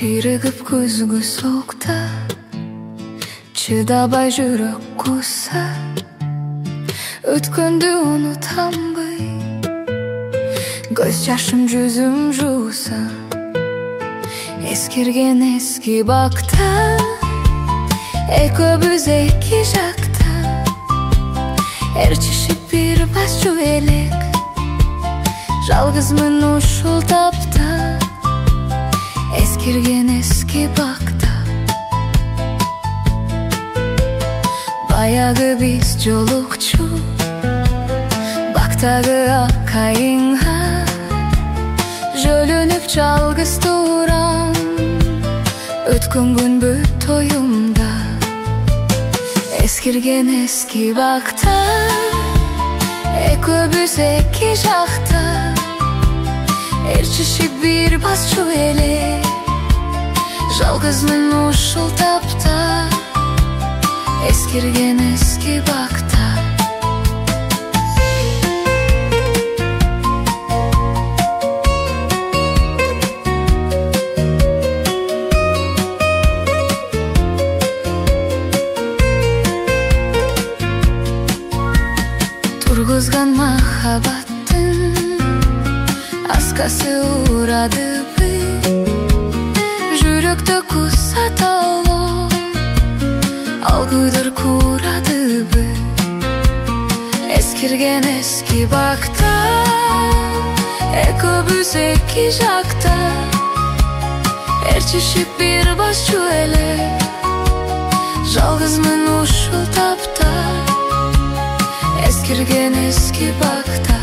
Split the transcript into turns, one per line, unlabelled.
Çirigip көзгө соқта, чыдабай жүрөк куса, өткөндү унутамбай, көз жашым жүзүм жууса, эскерген эски бакта, экөөбүз эки жакта, ээрчишип бир басчу элек, жалгызмын ушул тапта, эскерген эски бакта. Баягы биз жолукчу бактагы акайыңа, жөлөнүп жалгыз турам, өткөн күн бүт оюмда. Эскерген эски бакта, экөөбүз эки жакта, ээрчишип бир басчу элек, жалгызмын ушул тапта, эскерген эски бакта. Тургузган махабаттын аскасы урадыбы, жүрөктө куса талоо, ал күйдөр курадыбы. Эскерген эски бакта, экөөбүз эки жакта, ээрчишип бир басчу элек, жалгызмын ушул тапта, эскерген эски бакта.